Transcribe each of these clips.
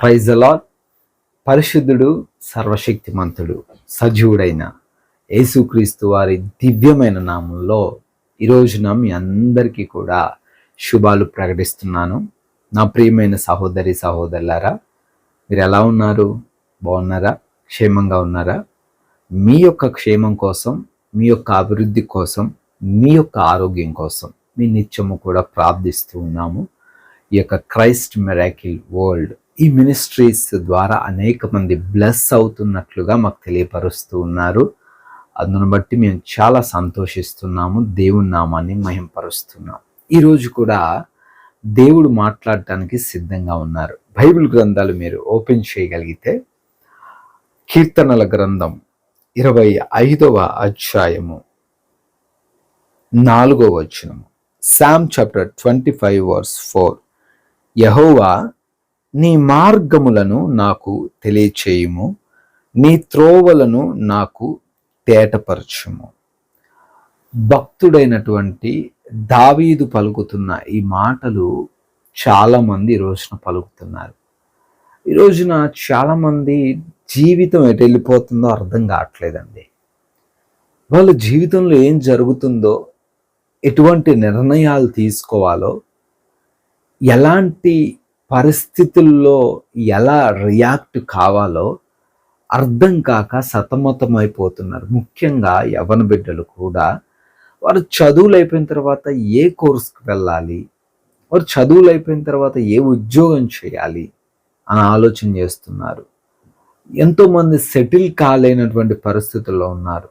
Praise the lord. పరిశుద్ధుడు, సర్వశక్తిమంతుడు, సజీవుడైన యేసుక్రీస్తు వారి దివ్యమైన నామంలో ఈ రోజున మీ అందరికీ కూడా శుభాలు ప్రకటిస్తున్నాను. నా ప్రియమైన సహోదరి సహోదరులారా, మీరు ఎలా ఉన్నారు? బాగున్నారా? క్షేమంగా ఉన్నారా? మీ యొక్క క్షేమం కోసం, మీ యొక్క అభివృద్ధి కోసం, మీ యొక్క ఆరోగ్యం కోసం మీ నిత్యము కూడా ప్రార్థిస్తూ ఉన్నాము. ఈ యొక్క క్రైస్ట్ మిరాకిల్ వరల్డ్ ఈ మినిస్ట్రీస్ ద్వారా అనేక మంది బ్లెస్ అవుతున్నట్లుగా మాకు తెలియపరుస్తూ ఉన్నారు. అందును బట్టి మేము చాలా సంతోషిస్తున్నాము, దేవుని నామాన్ని మహింపరుస్తున్నాం. ఈరోజు కూడా దేవుడు మాట్లాడటానికి సిద్ధంగా ఉన్నారు. బైబిల్ గ్రంథాలు మీరు ఓపెన్ చేయగలిగితే కీర్తనల గ్రంథం 25వ అధ్యాయము 4వ వచనము, సామ్ చాప్టర్ 25 వర్స్ 4. యెహోవా, నీ మార్గములను నాకు తెలియచేయుము, నీ త్రోవలను నాకు తేటపరచుము. భక్తుడైనటువంటి దావీదు పలుకుతున్న ఈ మాటలు చాలామంది ఈ రోజున పలుకుతున్నారు. ఈ రోజున చాలామంది జీవితం ఎటు వెళ్ళిపోతుందో అర్థం కావట్లేదండి. వాళ్ళ జీవితంలో ఏం జరుగుతుందో, ఎటువంటి నిర్ణయాలు తీసుకోవాలో, ఎలాంటి పరిస్థితుల్లో ఎలా రియాక్ట్ కావాలో అర్థం కాక సతమతమైపోతున్నారు. ముఖ్యంగా యవ్వన బిడ్డలు కూడా వారు చదువులు అయిపోయిన తర్వాత ఏ కోర్స్కి వెళ్ళాలి, వారు చదువులు అయిపోయిన తర్వాత ఏ ఉద్యోగం చేయాలి అని ఆలోచన చేస్తున్నారు. ఎంతోమంది సెటిల్ కాలేనటువంటి పరిస్థితుల్లో ఉన్నారు.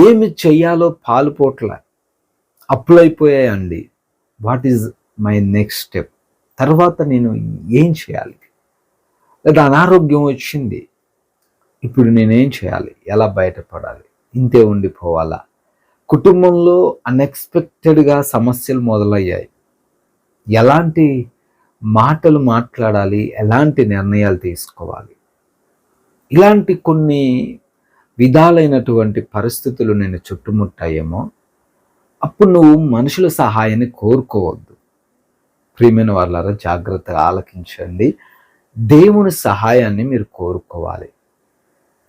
ఏమి చెయ్యాలో పాలుపోట్ల, అప్పులైపోయాయండి. What is my next step? తర్వాత నేను ఏం చేయాలి? లేదా అనారోగ్యం వచ్చింది, ఇప్పుడు నేనేం చేయాలి? ఎలా బయటపడాలి? ఇంతే ఉండిపోవాలా? కుటుంబంలో అన్ఎక్స్పెక్టెడ్గా సమస్యలు మొదలయ్యాయి. ఎలాంటి మాటలు మాట్లాడాలి? ఎలాంటి నిర్ణయాలు తీసుకోవాలి? ఇలాంటి కొన్ని విధాలైనటువంటి పరిస్థితులు నేను చుట్టుముట్టాయేమో, అప్పుడు నువ్వు మనుషుల సహాయాన్ని కోరుకోవద్దు. ప్రియమైన వాళ్ళారా, జాగ్రత్తగా ఆలకించండి. దేవుని సహాయాన్ని మీరు కోరుకోవాలి.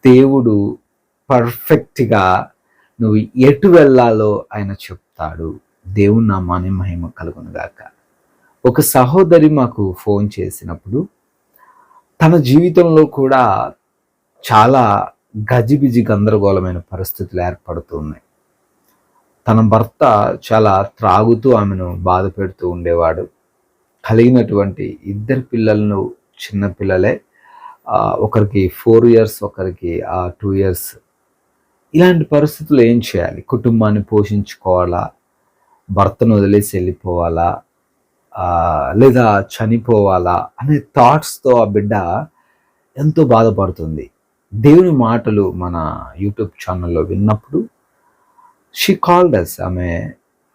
దేవుడు పర్ఫెక్ట్గా నువ్వు ఎటు వెళ్ళాలో ఆయన చెప్తాడు. దేవుని నామాన్ని మహిమ కలుగునుగాక. ఒక సహోదరి మాకు ఫోన్ చేసినప్పుడు తన జీవితంలో కూడా చాలా గజిబిజి గందరగోళమైన పరిస్థితులు ఏర్పడుతున్నాయి. తన భర్త చాలా త్రాగుతూ ఆమెను బాధ పెడుతూ ఉండేవాడు. కలిగినటువంటి 2 పిల్లలను, చిన్న పిల్లలే, ఒకరికి 4 years, ఒకరికి 2 years. ఇలాంటి పరిస్థితులు ఏం చేయాలి? కుటుంబాన్ని పోషించుకోవాలా? భర్తను వదిలేసి వెళ్ళిపోవాలా? లేదా చనిపోవాలా అనే థాట్స్తో ఆ బిడ్డ ఎంతో బాధపడుతుంది. దేవుని మాటలు మన యూట్యూబ్ ఛానల్లో విన్నప్పుడు షీ కాల్డ్ అస్. ఆమె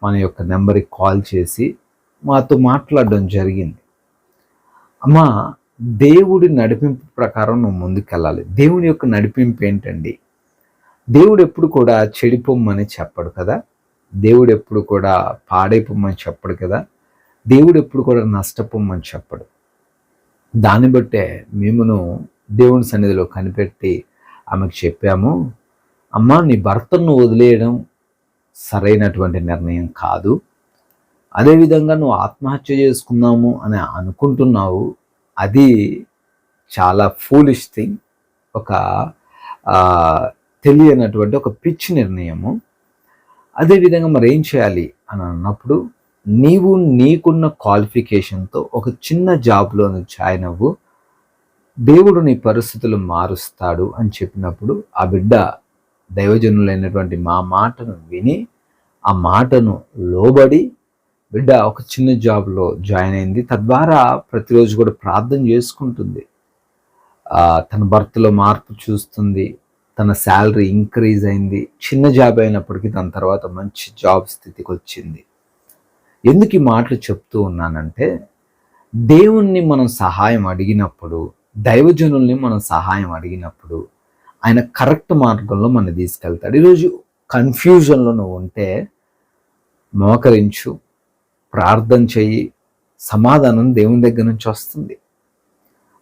మన యొక్క నెంబర్కి కాల్ చేసి మాతో మాట్లాడడం జరిగింది. అమ్మా, దేవుడి నడిపింపు ప్రకారం నువ్వు ముందుకెళ్ళాలి. దేవుని యొక్క నడిపింపు ఏంటండి? దేవుడు ఎప్పుడు కూడా చెడిపోమ్మని చెప్పడు కదా. దేవుడు ఎప్పుడు కూడా పాడైపోమ్మని చెప్పడు కదా. దేవుడు ఎప్పుడు కూడా నష్టపోమ్మని చెప్పడు. దాన్ని బట్టే మేమును దేవుని సన్నిధిలో కనిపెట్టి ఆమెకు చెప్పాము, అమ్మా, నీ భర్తను వదిలేయడం సరైనటువంటి నిర్ణయం కాదు. అదేవిధంగా నువ్వు ఆత్మహత్య చేసుకుందాము అని అనుకుంటున్నావు, అది చాలా ఫూలిష్ థింగ్, ఒక తెలియనటువంటి ఒక పిచ్చి నిర్ణయము. అదేవిధంగా మరి ఏం చేయాలి అని అన్నప్పుడు, నీవు నీకున్న క్వాలిఫికేషన్తో ఒక చిన్న జాబ్లో జాయిన్ అవ్వు, దేవుడు నీ పరిస్థితులు మారుస్తాడు అని చెప్పినప్పుడు ఆ బిడ్డ దైవజనులైనటువంటి మా మాటను విని, ఆ మాటను లోబడి బిడ్డ ఒక చిన్న జాబ్లో జాయిన్ అయింది. తద్వారా ప్రతిరోజు కూడా ప్రార్థన చేసుకుంటుంది. తన భర్తలో మార్పు చూస్తుంది. తన శాలరీ ఇంక్రీజ్ అయింది. చిన్న జాబ్ అయినప్పటికీ దాని తర్వాత మంచి జాబ్ స్థితికి వచ్చింది. ఎందుకు ఈ మాటలు చెప్తూ ఉన్నానంటే, దేవుణ్ణి మనం సహాయం అడిగినప్పుడు, దైవజనుల్ని మనం సహాయం అడిగినప్పుడు ఆయన కరెక్ట్ మార్గంలో మనం తీసుకెళ్తాడు. ఈరోజు కన్ఫ్యూజన్లో నువ్వు ఉంటే మోకరించు, ప్రార్థన చెయ్యి, సమాధానం దేవుని దగ్గర నుంచి వస్తుంది.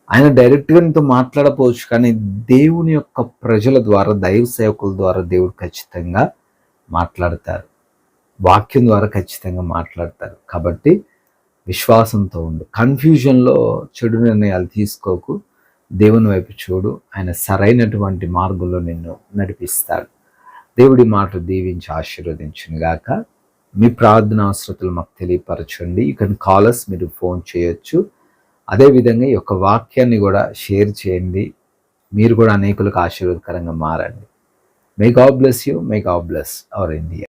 ఆయన డైరెక్ట్గా నీతో మాట్లాడపోవచ్చు, కానీ దేవుని యొక్క ప్రజల ద్వారా, దైవ సేవకుల ద్వారా దేవుడు ఖచ్చితంగా మాట్లాడతారు. వాక్యం ద్వారా ఖచ్చితంగా మాట్లాడతారు. కాబట్టి విశ్వాసంతో ఉండు. కన్ఫ్యూజన్లో చెడు నిర్ణయాలు తీసుకోకు. దేవుని వైపు చూడు. ఆయన సరైనటువంటి మార్గంలో నిన్ను నడిపిస్తాడు. దేవుడి మాట దీవించి ఆశీర్వదించును గాక. మీ ప్రార్థన అవసరతలు మాకు తెలియపరచండి. యూ కెన్ కాల్ us, మీరు ఫోన్ చేయొచ్చు. అదేవిధంగా ఈ యొక్క వాక్యాన్ని కూడా షేర్ చేయండి. మీరు కూడా అనేకులకు ఆశీర్వాదకరంగా మారండి. మే God bless you. May God bless our India.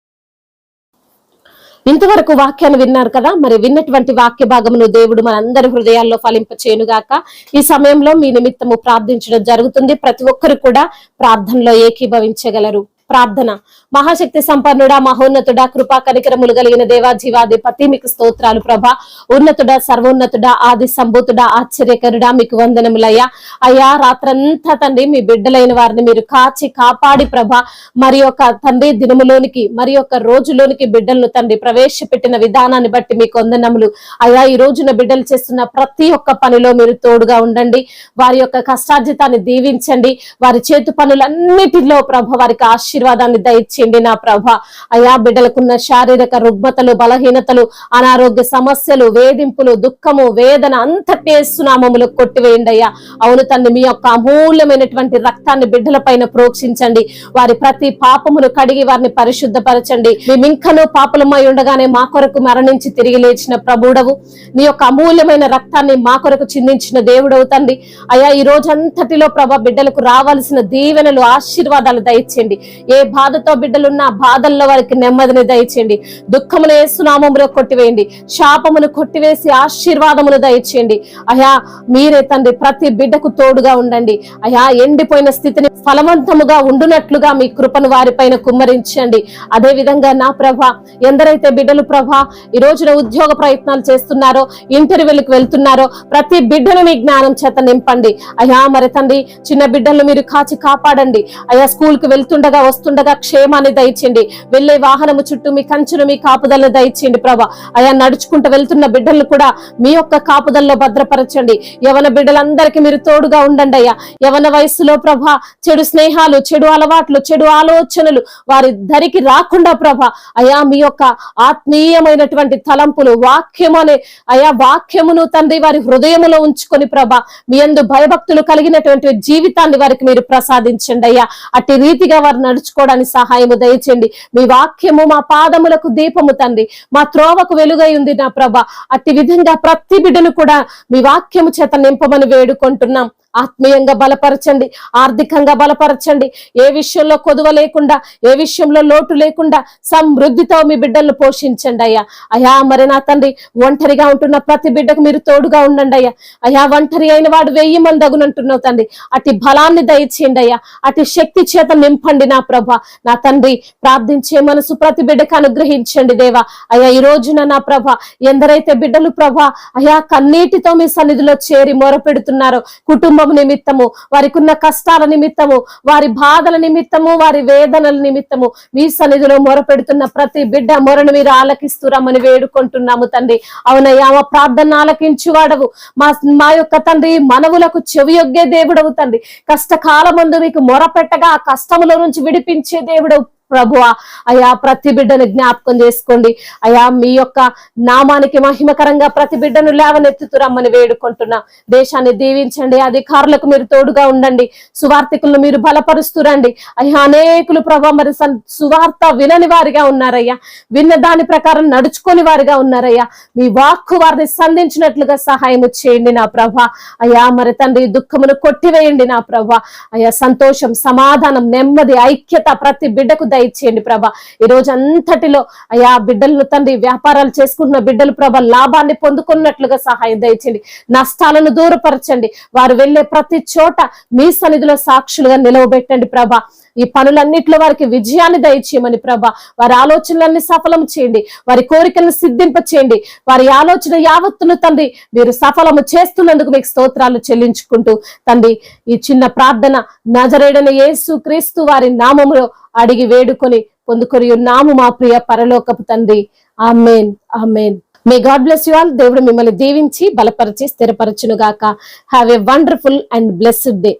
ఇంతవరకు వాక్యాన్ని విన్నారు కదా. మరి విన్నటువంటి వాక్య భాగమును దేవుడు మనందరి హృదయాల్లో ఫలింపచేయునుగాక. ఈ సమయంలో మీ నిమిత్తము ప్రార్థించడం జరుగుతుంది. ప్రతి ఒక్కరు కూడా ప్రార్థనలో ఏకీభవించగలరు. ప్రార్థన. మహాశక్తి సంపన్నుడా, మహోన్నతుడా, కృపా కనికరములు కలిగిన దేవా, జీవాధిపతి, మీకు స్తోత్రాలు ప్రభా. ఉన్నతుడా, సర్వోన్నతుడా, ఆది సంభూతుడా, ఆశ్చర్యకరుడా, మీకు వందనములయ్యా. అయ్యా, రాత్రంతా తండ్రి మీ బిడ్డలైన వారిని మీరు కాచి కాపాడి ప్రభా, మరి యొక్క తండ్రి దినములోనికి, మరి యొక్క రోజులోనికి బిడ్డలను తండ్రి ప్రవేశపెట్టిన విధానాన్ని బట్టి మీకు వందనములు అయ్యా. ఈ రోజున బిడ్డలు చేస్తున్న ప్రతి ఒక్క పనిలో మీరు తోడుగా ఉండండి. వారి యొక్క కష్టార్జితాన్ని దీవించండి. వారి చేతు పనులన్నిటిలో ప్రభ వారికి ఆశీర్వాదాన్ని దయచేయండి నా ప్రభ. అయా, బిడ్డలకున్న శారీరక రుగ్మతలు, బలహీనతలు, అనారోగ్య సమస్యలు, వేధింపులు, దుఃఖము, వేదన అంతటి యేసునామములో కొట్టివేయండి అయ్యా. అవును తండ్రి, మీ యొక్క అమూల్యమైనటువంటి రక్తాన్ని బిడ్డల పైన ప్రోక్షించండి. వారి ప్రతి పాపమును కడిగి వారిని పరిశుద్ధపరచండి. మేమింకనూ పాపలమై ఉండగానే మా కొరకు మరణించి తిరిగి లేచిన ప్రభుడవు, నీ యొక్క అమూల్యమైన రక్తాన్ని మా కొరకు చిందించిన దేవుడవు తండ్రి. అయా, ఈ రోజంతటిలో ప్రభ బిడ్డలకు రావాల్సిన దీవెనలు, ఆశీర్వాదాలు దయచేయండి. ఏ బాధతో బిడ్డలున్న బాధల్లో వారికి నెమ్మదిని దయచేయండి. దుఃఖమును యేసునామములో కొట్టివేయండి. శాపమును కొట్టివేసి ఆశీర్వాదమును దయచేయండి. అయా, మీరే తండ్రి ప్రతి బిడ్డకు తోడుగా ఉండండి. అయా, ఎండిపోయిన స్థితిని ఫలవంతముగా ఉండునట్లుగా మీ కృపను వారిపైన కుమ్మరించండి. అదే విధంగా నా ప్రభ, ఎందరైతే బిడ్డలు ప్రభ ఈ రోజున ఉద్యోగ ప్రయత్నాలు చేస్తున్నారో, ఇంటర్వ్యూలకు వెళ్తున్నారో, ప్రతి బిడ్డను మీ జ్ఞానం చేత నింపండి. అయా, మరి తండ్రి చిన్న బిడ్డలను మీరు కాచి కాపాడండి. అయా, స్కూల్ కు వెళ్తుండగా వస్తుండగా క్షేమాన్ని దయచేయండి. వెళ్లే వాహనము చుట్టూ మీ కంచును, మీ కాపుదలను దయచేయండి ప్రభా. అయా, నడుచుకుంటూ వెళ్తున్న బిడ్డలను కూడా మీ యొక్క కాపుదల్లో భద్రపరచండి. యవన బిడ్డలందరికీ మీరు తోడుగా ఉండండి అయ్యా. యవన వయస్సులో ప్రభా చెడు స్నేహాలు, చెడు అలవాట్లు, చెడు ఆలోచనలు వారి ధరికి రాకుండా ప్రభా, అయా మీ యొక్క ఆత్మీయమైనటువంటి తలంపులు, వాక్యము అనే అయా వాక్యమును తండ్రి వారి హృదయములో ఉంచుకొని ప్రభా, మీ యందు భయభక్తులు కలిగినటువంటి జీవితాన్ని వారికి మీరు ప్రసాదించండి అయ్యా. అట్టి రీతిగా వారు నడుచుకోవడానికి సహాయము దయచేయండి. మీ వాక్యము మా పాదములకు దీపము తండ్రి, మా త్రోవకు వెలుగై ఉంది నా ప్రభ. అట్టి విధంగా ప్రతి బిడ్డను కూడా మీ వాక్యము చేత నింపమని వేడుకుంటున్నాం. ఆత్మీయంగా బలపరచండి, ఆర్థికంగా బలపరచండి. ఏ విషయంలో కొదువ లేకుండా, ఏ విషయంలో లోటు లేకుండా సమృద్ధితో మీ బిడ్డలను పోషించండి అయ్యా. అయా, మరి నా తండ్రి ఒంటరిగా ఉంటున్న ప్రతి బిడ్డకు మీరు తోడుగా ఉండండి అయ్యా. అయా, ఒంటరి అయిన వాడు 1000 మంది అగునంటున్నావు తండ్రి. అటు బలాన్ని దయచేయండి అయ్యా. అటు శక్తి చేత నింపండి నా ప్రభ. నా తండ్రి ప్రార్థించే మనసు ప్రతి బిడ్డకు అనుగ్రహించండి దేవా. అయ్యా, ఈ రోజున నా ప్రభ ఎందరైతే బిడ్డలు ప్రభ అయా కన్నీటితో మీ సన్నిధిలో చేరి మొరపెడుతున్నారో, కుటుంబ నిమిత్తము, వారికి ఉన్న కష్టాల నిమిత్తము, వారి బాధల నిమిత్తము, వారి వేదనల నిమిత్తము మీ సన్నిధిలో మొరపెడుతున్న ప్రతి బిడ్డ మొరను మీరు ఆలకిస్తురమ్మని వేడుకుంటున్నాము తండ్రి. అవునయ్యా, మా ప్రార్థన ఆలకించువాడవు, మా యొక్క తండ్రి మనవులకు చెవియొగ్గే దేవుడవు తండ్రి. కష్టకాలమందు మీకు మొరపెట్టగా ఆ కష్టముల నుంచి విడిపించే దేవుడవు ప్రభువా. అయా, ప్రతి బిడ్డను జ్ఞాపకం చేసుకోండి అయా. మీ యొక్క నామానికి మహిమకరంగా ప్రతి బిడ్డను లేవనెత్తుతురమ్మని వేడుకుంటున్నా. దేశాన్ని దీవించండి. అధికారులకు మీరు తోడుగా ఉండండి. సువార్థికులను మీరు బలపరుస్తురండి అయ్యా. అనేకులు ప్రభా మరి సువార్త వినని వారిగా ఉన్నారయ్యా, విన్న దాని ప్రకారం నడుచుకొని వారిగా ఉన్నారయ్యా. మీ వాక్కు వారిని సంధించినట్లుగా సహాయం చేయండి నా ప్రభా. అయ్యా, మరి తండ్రి దుఃఖమును కొట్టివేయండి నా ప్రభా. అయ్యా, సంతోషం, సమాధానం, నెమ్మది, ఐక్యత ప్రతి బిడ్డకు దయచేయండి ప్రభా. ఈ రోజు అంతటిలో అయా బిడ్డలను తండ్రి వ్యాపారాలు చేసుకుంటున్న బిడ్డలు ప్రభా లాభాన్ని పొందుకున్నట్లుగా సహాయం దయచేయండి. నష్టాలను దూరపరచండి. వారు వెళ్లే ప్రతి చోట మీ సన్నిధిలో సాక్షులుగా నిలవబెట్టండి ప్రభా. ఈ పనులన్నిట్లో వారికి విజయాన్ని దయచేయమని ప్రభా. వారి ఆలోచనలన్నీ సఫలం చేయండి. వారి కోరికలను సిద్ధింప చేయండి. వారి ఆలోచన యావత్తును తండ్రి మీరు సఫలము చేస్తున్నందుకు మీకు స్తోత్రాలు చెల్లించుకుంటూ తండ్రి ఈ చిన్న ప్రార్థన నజరేయుడైన యేసు క్రీస్తు వారి నామములో అడిగి వేడుకొని పొందుకొని ఉన్నాము మా ప్రియ పరలోకపు తండ్రి. ఆమేన్, ఆమేన్. May God bless you all. దేవుడు మిమ్మల్ని దీవించి బలపరిచి స్థిరపరచును గాక. Have a wonderful and blessed day.